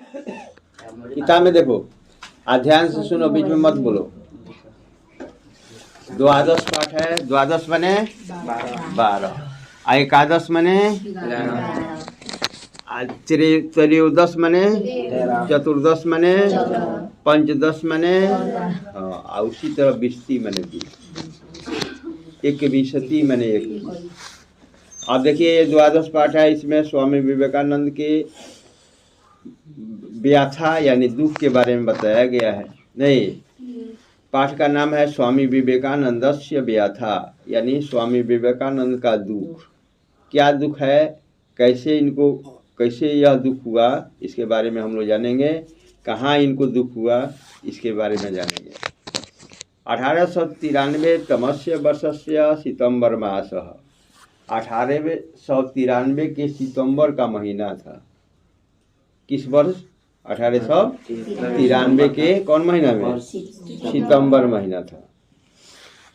किताब में देखो, ध्यान से सुनो, बीच में मत बोलो। द्वादश पाठ है। द्वादश बने 12, एकादश मने त्रयोदश मने चतुर्दश मने पंचदश मने हाँ, उसी तरह 20 मने 21 मने 21। अब देखिए ये द्वादश पाठ है, इसमें स्वामी विवेकानंद की व्याथा यानी दुख के बारे में बताया गया है। नहीं, पाठ का नाम है स्वामी विवेकानंदस्य व्याथा, यानी स्वामी विवेकानंद का दुख। क्या दुख है, कैसे यह दुख हुआ, इसके बारे में हम लोग जानेंगे। कहाँ इनको दुख हुआ, इसके बारे में जानेंगे। 1893 तमस्य वर्षस्य सितंबर मास, 1893 के सितंबर का महीना था। किस वर्ष? 1893 के कौन महीना में? सितंबर महीना था।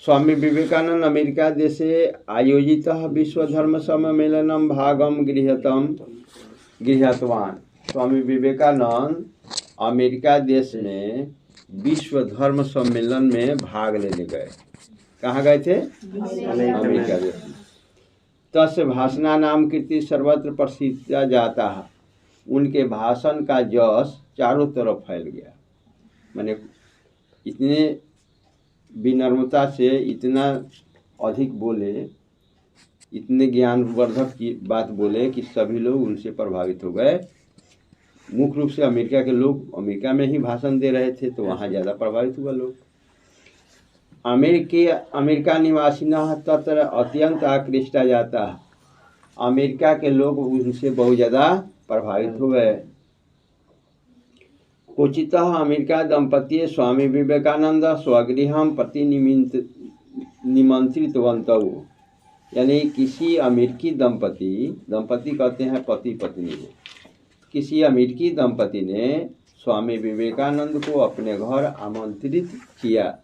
स्वामी विवेकानंद अमेरिका देशे आयोजित विश्व धर्म सम्मेलनम भागम गृहीतवान। स्वामी विवेकानंद अमेरिका देश में विश्व धर्म सम्मेलन में भाग लेने गए। कहाँ गए थे? अमेरिका देश में। तस्य भाषणा नाम कीर्ति सर्वत्र प्रसिद्ध जाता है। उनके भाषण का जस चारों तरफ फैल गया। माने इतने विनम्रता से इतना अधिक बोले, इतने ज्ञानवर्धक की बात बोले कि सभी लोग उनसे प्रभावित हो गए। मुख्य रूप से अमेरिका के लोग, अमेरिका में ही भाषण दे रहे थे तो वहाँ ज़्यादा प्रभावित हुआ लोग। अमेरिका निवासी न तत्र अत्यंत आकृष्टा जाता है। अमेरिका के लोग उनसे बहुत ज़्यादा प्रभावित हो गए। क्वचितः अमेरिका दंपति स्वामी विवेकानंद स्वगृह प्रति निमंत्रितवन्तौ, यानी किसी अमेरिकी दंपति कहते हैं पति पत्नी को, किसी अमेरिकी दंपति ने स्वामी विवेकानंद को अपने घर आमंत्रित किया।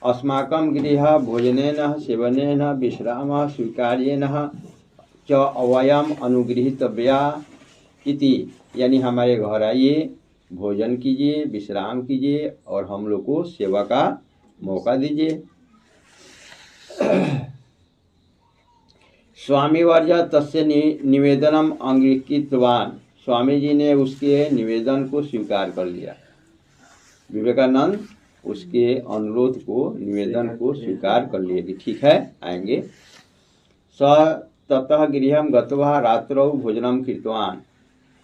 अस्माकं गृह भोजनेन सेवनेन विश्राम स्वीकार्येन च अवयम अनुगृहीतव्या इति, यानी हमारे घर आइए, भोजन कीजिए, विश्राम कीजिए और हम लोग को सेवा का मौका दीजिए। स्वामी वर्य तस्य निवेदनम अंगीकृतवान, स्वामी जी ने उसके निवेदन को स्वीकार कर लिया। विवेकानंद उसके अनुरोध को, निवेदन को स्वीकार कर लिए कि ठीक है आएंगे। स ततः गृह गत्वा रात्रौ भोजनम कृतवान,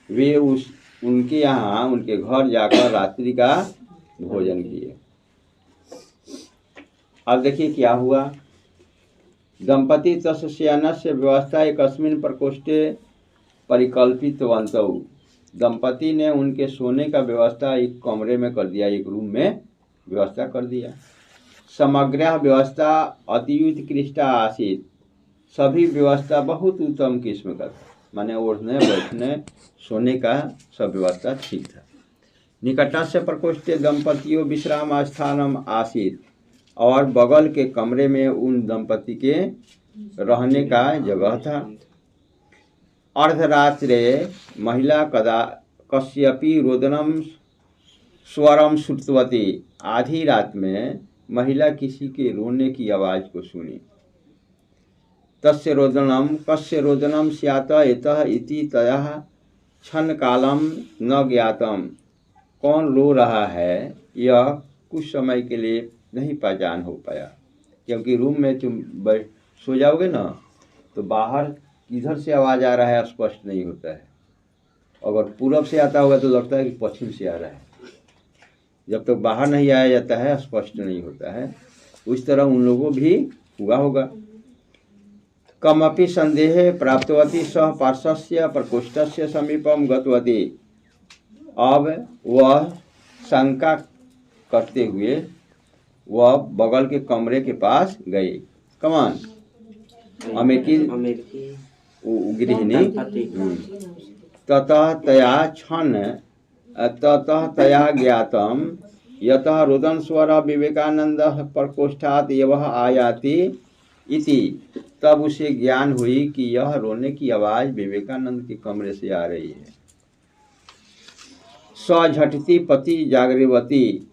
वे उनके यहाँ, उनके घर जाकर रात्रि का भोजन किए। अब देखिए क्या हुआ। दंपति तस्य शयनस्य व्यवस्था एकस्मिन् प्रकोष्ठे परिकल्पितवन्तौ, दंपति ने उनके सोने का व्यवस्था एक कमरे में कर दिया, एक रूम में व्यवस्था कर दिया। समग्र व्यवस्था अत्युत्कृष्टा आसीत्, सभी व्यवस्था बहुत उत्तम किस्म का था। माने उठने बैठने सोने का सब व्यवस्था ठीक था। निकटस्य प्रकोष्ठे दंपतियों विश्राम स्थानम आसीत्, और बगल के कमरे में उन दंपति के रहने का जगह था। अर्धरात्रे महिला कस्यपि रोदनम स्वरम श्रुतवती, आधी रात में महिला किसी के रोने की आवाज़ को सुनी। तस्य रोदनम कस्य रोदनम स्यात् इतः इति तयः क्षण कालम न ज्ञातम, कौन रो रहा है यह कुछ समय के लिए नहीं पहचान हो पाया, क्योंकि रूम में तुम सो जाओगे ना तो बाहर किधर से आवाज़ आ रहा है स्पष्ट नहीं होता है। अगर पूरब से आता होगा तो लगता है कि पश्चिम से आ रहा है। जब तक बाहर नहीं आया जाता है स्पष्ट नहीं होता है। उस तरह उन लोगों भी हुआ होगा। कमपि संदेहे प्राप्तवती सह पार्श्वस्य प्रकोष्ठस्य समीपम गतवती, अब वह शंका करते हुए वह बगल के कमरे के पास गई। कमान अमेरिकी गृहिणी। ततः तया ज्ञातम यतः रुदन स्वर विवेकानंद प्रकोष्ठात् यवः आयाति इति, तब उसे ज्ञान हुई कि यह रोने की आवाज़ विवेकानंद के कमरे से आ रही है। स झटति पति जागृवती,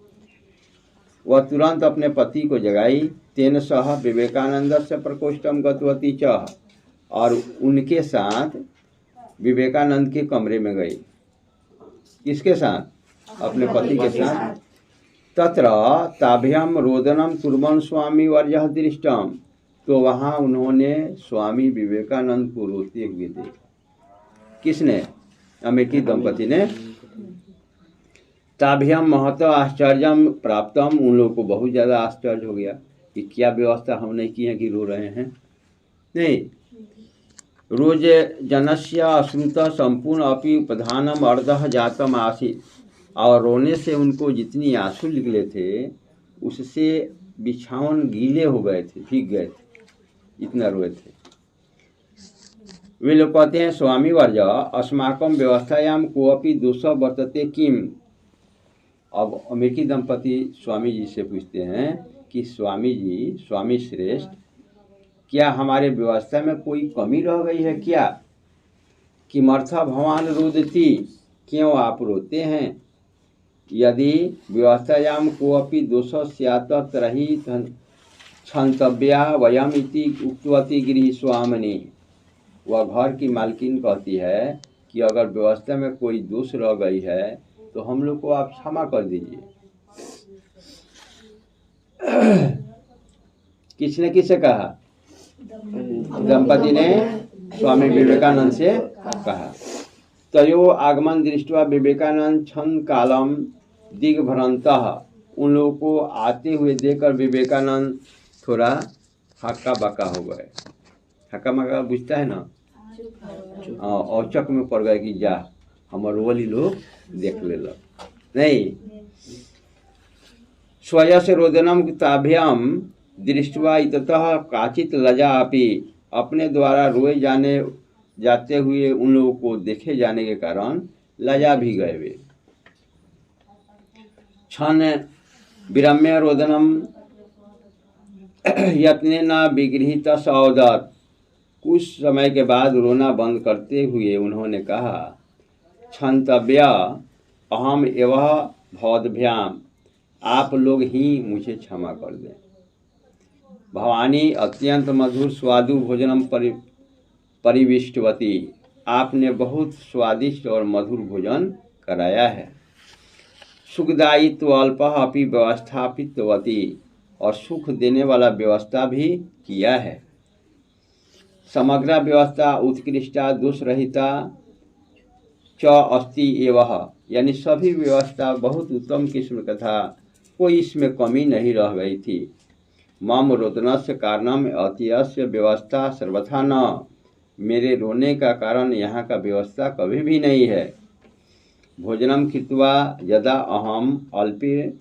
वह तुरंत अपने पति को जगाई। तेन सह विवेकानंद से प्रकोष्ठम गतवती च, और उनके साथ विवेकानंद के कमरे में गई। किसके साथ? अपने पति के साथ। तत्र ताभ्याम रोदनम तुर्मन स्वामी वर्य दृष्टम, तो वहाँ उन्होंने स्वामी विवेकानंद को रोते हुए देखा। किसने? अमेठी दंपति ने। ताभ्याम महत आश्चर्यम प्राप्तम, उन लोगों को बहुत ज़्यादा आश्चर्य हो गया कि क्या व्यवस्था हमने की है कि रो रहे हैं। नहीं, रोज जनस्य अश्रुत संपूर्ण अपि उपधानम अर्धः जातम आसीत्, और रोने से उनको जितनी आंसू निकले थे उससे बिछावन गीले हो गए थे, भीग गए थे, इतना रोए थे। वे लोग कहते हैं स्वामी वर्य अस्माकं व्यवस्थायाम कोअपि दोषः वर्तते किम। अब अमेठी दंपति स्वामी जी से पूछते हैं कि स्वामी जी, स्वामी श्रेष्ठ, क्या हमारे व्यवस्था में कोई कमी रह गई है क्या? किमर्था भवान रुदति, क्यों आप रोते हैं? यदि व्यवस्थायाम कोअपि दोषः स्यात् तर्हि क्षन्तव्या वयम् इति उक्तवती गृहस्वामिनी। वह घर की मालकिन कहती है कि अगर व्यवस्था में कोई दोष रह गई है तो हम लोग को आप क्षमा कर दीजिए। किसने किसे कहा? दंपति ने स्वामी विवेकानंद से कहा। तयो आगमन दृष्टवा विवेकानंद क्षण कालम दिग्भ्रांतः, उन लोगों को आते हुए देखकर विवेकानंद थोड़ा हक्का बक्का हो गए। हक्का बक्का बुझता है ना, औचक में पड़ गए कि जा हमार वाली लोग देख ले लो। नहीं, स्वयं से रोदनम ताभ्याम दृष्टवा इततः काचित लजा अपि, अपने द्वारा रोए जाते हुए उन लोगों को देखे जाने के कारण लजा भी गए वे। क्षण विरम्य रोदनम यत्ने न विगृहित सौदत, कुछ समय के बाद रोना बंद करते हुए उन्होंने कहा क्षन्तव्य अहम एवं भवद्भ्याम, आप लोग ही मुझे क्षमा कर दें। भवानी अत्यंत मधुर स्वादु भोजनम परिविष्टवती, आपने बहुत स्वादिष्ट और मधुर भोजन कराया है। सुखदायित्व अल्प अपि व्यवस्थापितवती, और सुख देने वाला व्यवस्था भी किया है। समग्र व्यवस्था उत्कृष्टा दोषरहिता च अस्ति एवं, यानी सभी व्यवस्था बहुत उत्तम किस्म का था, कोई इसमें कमी नहीं रह गई थी। मम रोदनस्य कारणम अत्यस्य व्यवस्था सर्वथा न, मेरे रोने का कारण यहाँ का व्यवस्था कभी भी नहीं है। भोजनम कृत्वा यदा अहम अल्पे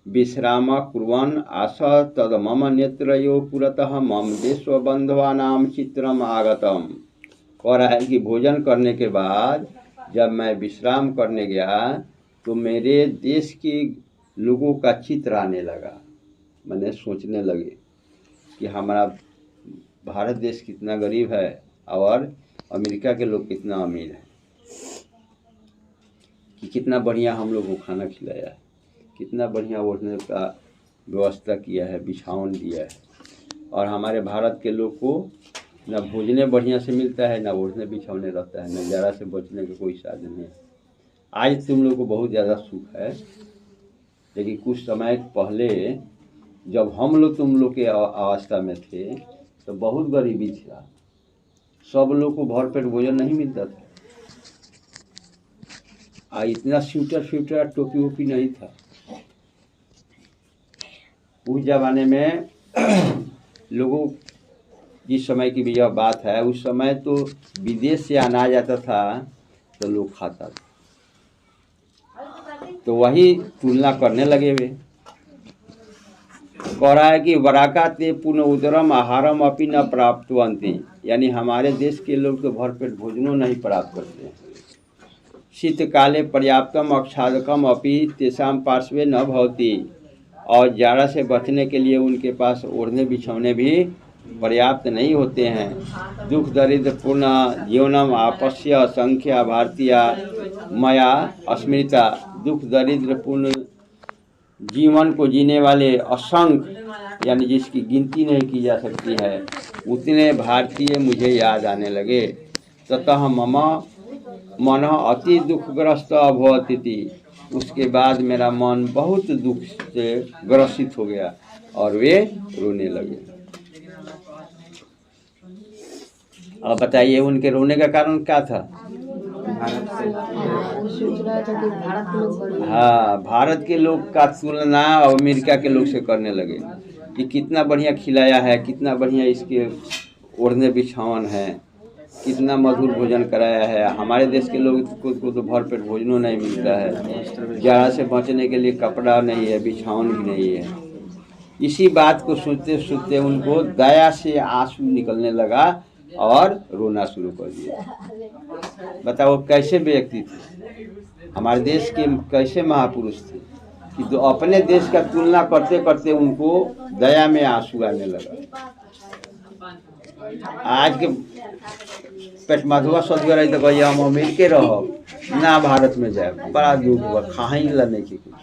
विश्राम कुर्वन् आस तद मम नेत्रयो पुरतः मम देशबंधवानां चित्रम आगतम। कह रहा है कि भोजन करने के बाद जब मैं विश्राम करने गया तो मेरे देश के लोगों का चित्र आने लगा। मैंने सोचने लगे कि हमारा भारत देश कितना गरीब है और अमेरिका के लोग कितना अमीर हैं, कि कितना बढ़िया हम लोग को खाना खिलाया है, कितना बढ़िया ओढ़ने का व्यवस्था किया है, बिछावन दिया है, और हमारे भारत के लोग को ना भोजने बढ़िया से मिलता है, ना ओढ़ने बिछावने रहता है, न ज़रा से बचने का कोई साधन है। आज तुम लोग को बहुत ज़्यादा सुख है, लेकिन कुछ समय पहले जब हम लोग तुम लोग के अवस्था में थे तो बहुत गरीबी था, सब लोग को भरपेट भोजन नहीं मिलता था, इतना स्वेटर टोपी वोपी नहीं था। उस जमाने में लोगों, जिस समय की भी यह बात है, उस समय तो विदेश से अनाज आता था तो लोग खाता था, तो वही तुलना करने लगे वे। कह रहा है कि वराका ते पुनः उदरम आहारम अपि न प्राप्तवन्ति, यानी हमारे देश के लोग तो भरपेट भोजनों नहीं प्राप्त करते हैं। शीतकाले पर्याप्तम आच्छादकम अपि तेषां पार्श्वे न भवति, और जाड़ा से बचने के लिए उनके पास ओढ़ने बिछौने भी पर्याप्त नहीं होते हैं। दुख दरिद्र पूर्ण जीवनम आपस्य संख्या भारतीय मया अस्मृता, दुख दरिद्र पूर्ण जीवन को जीने वाले असंख्य, यानी जिसकी गिनती नहीं की जा सकती है, उतने भारतीय मुझे याद आने लगे। ततः मम मन अति दुखग्रस्त अभवत इति, उसके बाद मेरा मन बहुत दुख से ग्रसित हो गया और वे रोने लगे। अब बताइए उनके रोने का कारण क्या था? हाँ, भारत के लोग का तुलना अमेरिका के लोग से करने लगे कि कितना बढ़िया खिलाया है, कितना बढ़िया इसके ओढ़ने बिछावन है, कितना मधुर भोजन कराया है। हमारे देश के लोग को तो भर पेट भोजनों नहीं मिलता है, जाड़ा से बचने के लिए कपड़ा नहीं है, बिछावन भी नहीं है। इसी बात को सोचते सोचते उनको दया से आंसू निकलने लगा और रोना शुरू कर दिया। बताओ कैसे व्यक्ति थे, हमारे देश के कैसे महापुरुष थे कि तो अपने देश का तुलना करते करते उनको दया में आंसू आने लगा। आज के पेट मधुआ सोच गए तो कहिए हम अमेरिके रहो ना भारत में जाए, बड़ा दुख हुआ, खाई लने की कुछ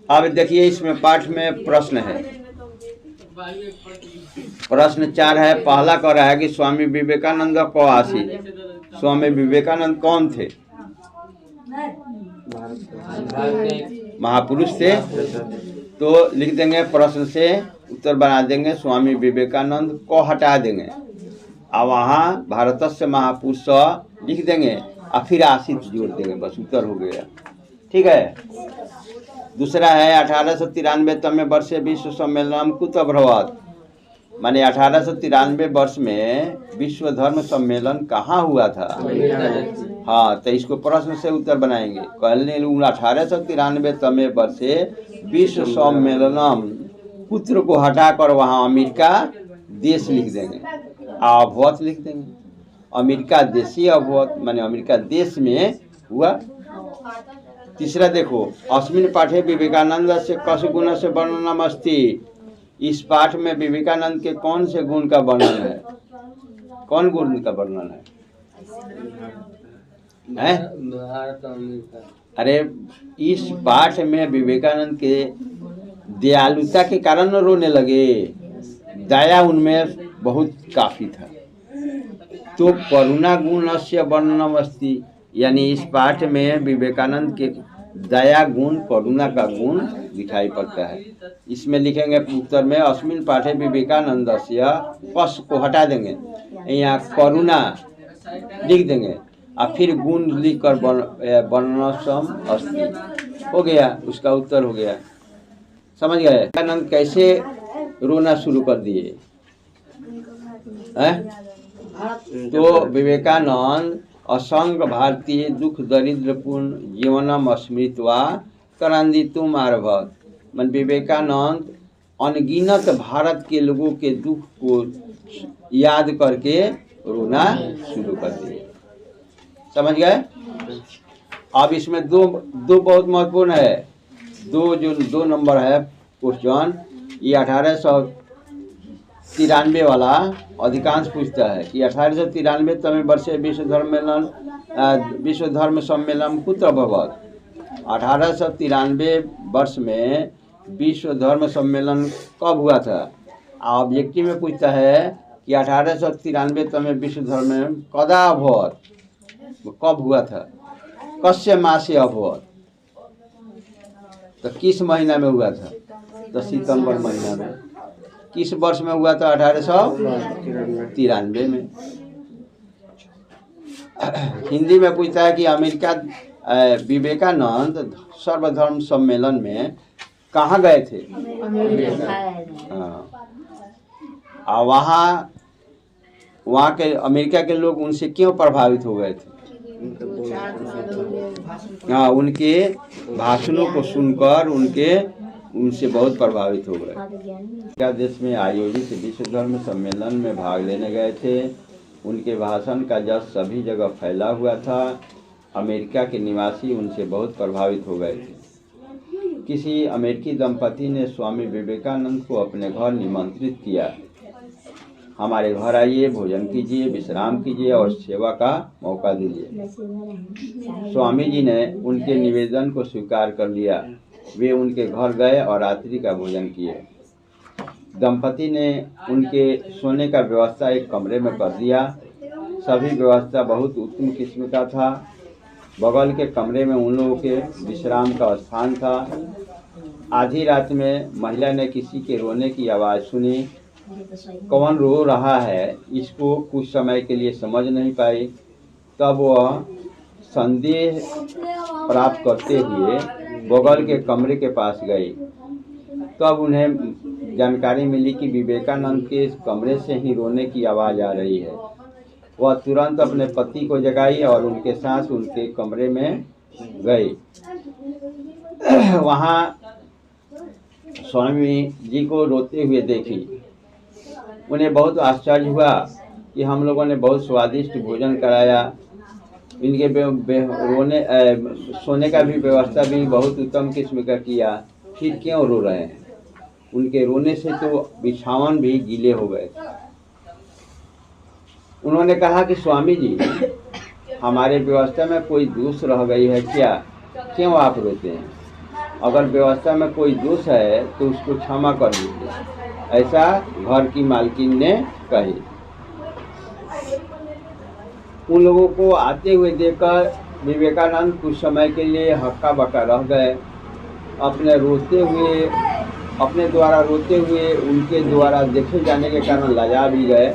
अब देखिए इसमें पाठ में प्रश्न है। प्रश्न 4 है। पहला कह रहा है कि स्वामी विवेकानंद को आसी। स्वामी विवेकानंद कौन थे? महापुरुष थे। तो लिख देंगे, प्रश्न से उत्तर बना देंगे, स्वामी विवेकानंद को हटा देंगे और वहाँ भारतस्य महापुरुष लिख देंगे और फिर आशित जोड़ देंगे, बस उत्तर हो गया। ठीक है। दूसरा है 1893 तमे वर्षे विश्व सम्मेलन कुत अभवत, माने 1893 वर्ष में विश्व धर्म सम्मेलन कहाँ हुआ था? हाँ, तो इसको प्रश्न से उत्तर बनाएंगे। कहने 1893 तमे वर्षे विश्व सम्मेलनम, पुत्र को हटाकर वहाँ अमेरिका देश लिख देंगे, अभवत लिख देंगे। अमेरिका देशी अभवत माने अमेरिका देश में हुआ। तीसरा देखो, अस्मिन् पाठे विवेकानंद से कस गुण से वर्णनम अस्ति। इस पाठ में विवेकानंद के कौन से गुण का वर्णन है? कौन गुण का वर्णन है? अरे इस पाठ में विवेकानंद के दयालुता के कारण रोने लगे, दया उनमें बहुत काफी था। तो करुणा गुण से वर्णनम अस्ति, यानी इस पाठ में विवेकानंद के दया गुण, करुणा का गुण दिखाई पड़ता है। इसमें लिखेंगे उत्तर में, अस्मिन् पाठे विवेकानंद से कस को हटा देंगे, यहाँ करुणा लिख देंगे और फिर गुण लिख कर वर्णनम अस्ति, हो गया, उसका उत्तर हो गया। समझ गए? विवेकानंद कैसे रोना शुरू कर दिए? तो विवेकानंद असंग भारतीय दुख दरिद्र पूर्ण जीवनम स्मृत्वा करांदितुम आरभत, मन विवेकानंद अनगिनत भारत के लोगों के दुख को याद करके रोना शुरू कर दिए। समझ गए? अब इसमें दो बहुत महत्वपूर्ण है। दो नंबर है क्वेश्चन, ये 1893 वाला अधिकांश पूछता है कि 1893 तमे वर्षे विश्व धर्म सम्मेलन कुत्र अभवत। 1893 वर्ष में विश्व धर्म सम्मेलन कब हुआ था? ऑब्जेक्टिव में पूछता है कि 1893 तमे विश्व धर्म कदा अभवत, कब हुआ था? कस्य मासे अभवत, तो किस महीना में हुआ था? तो सितंबर महीना में। किस वर्ष में हुआ था? 1893 में। हिंदी में पूछता है कि अमेरिका विवेकानंद सर्वधर्म सम्मेलन में कहाँ गए थे? हाँ, वहाँ के अमेरिका के लोग उनसे क्यों प्रभावित हो गए थे? हाँ, उनके भाषणों को सुनकर उनसे बहुत प्रभावित हो गए। क्या देश में आयोजित विश्व धर्म सम्मेलन में भाग लेने गए थे। उनके भाषण का जस सभी जगह फैला हुआ था। अमेरिका के निवासी उनसे बहुत प्रभावित हो गए थे। किसी अमेरिकी दंपति ने स्वामी विवेकानंद को अपने घर निमंत्रित किया। हमारे घर आइए, भोजन कीजिए, विश्राम कीजिए और सेवा का मौका दीजिए। स्वामी जी ने उनके निवेदन को स्वीकार कर लिया। वे उनके घर गए और रात्रि का भोजन किए। दंपति ने उनके सोने का व्यवस्था एक कमरे में कर दिया। सभी व्यवस्था बहुत उत्तम किस्म का था। बगल के कमरे में उन लोगों के विश्राम का स्थान था। आधी रात में महिला ने किसी के रोने की आवाज़ सुनी। कौन रो रहा है, इसको कुछ समय के लिए समझ नहीं पाई। तब वह संदेह प्राप्त करते हुए बगल के कमरे के पास गई। तब उन्हें जानकारी मिली कि विवेकानंद के इस कमरे से ही रोने की आवाज़ आ रही है। वह तुरंत अपने पति को जगाई और उनके साथ उनके कमरे में गई। वहाँ स्वामी जी को रोते हुए देखी। उन्हें बहुत आश्चर्य हुआ कि हम लोगों ने बहुत स्वादिष्ट भोजन कराया, इनके सोने का भी व्यवस्था भी बहुत उत्तम किस्म का किया, फिर क्यों रो रहे हैं? उनके रोने से तो बिछावन भी गीले हो गए। उन्होंने कहा कि स्वामी जी, हमारे व्यवस्था में कोई दोष रह गई है क्या? क्यों आप रोते हैं? अगर व्यवस्था में कोई दोष है तो उसको क्षमा कर दीजिए, ऐसा घर की मालकिन ने कही। उन लोगों को आते हुए देखकर विवेकानंद कुछ समय के लिए हक्का बक्का रह गए। अपने द्वारा रोते हुए उनके द्वारा देखे जाने के कारण लजा भी गए।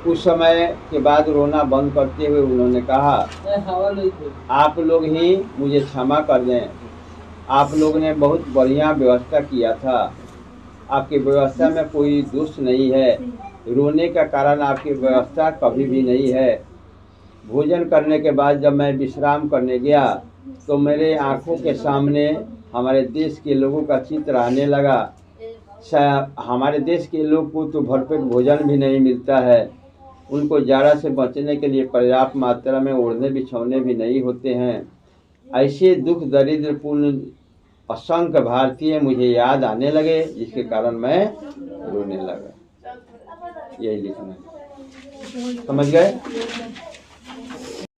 कुछ समय के बाद रोना बंद करते हुए उन्होंने कहा, आप लोग ही मुझे क्षमा कर दें। आप लोग ने बहुत बढ़िया व्यवस्था किया था। आपकी व्यवस्था में कोई दोष नहीं है। रोने का कारण आपकी व्यवस्था कभी भी नहीं है। भोजन करने के बाद जब मैं विश्राम करने गया तो मेरे आंखों के सामने हमारे देश के लोगों का चित्र आने लगा। हमारे देश के लोग को तो भरपेट भोजन भी नहीं मिलता है। उनको जाड़ा से बचने के लिए पर्याप्त मात्रा में ओढ़ने बिछौने भी नहीं होते हैं। ऐसे दुख दरिद्रपूर्ण असंख्य भारतीय मुझे याद आने लगे, जिसके कारण मैं रोने लगा। यही लिखना है। समझ गए?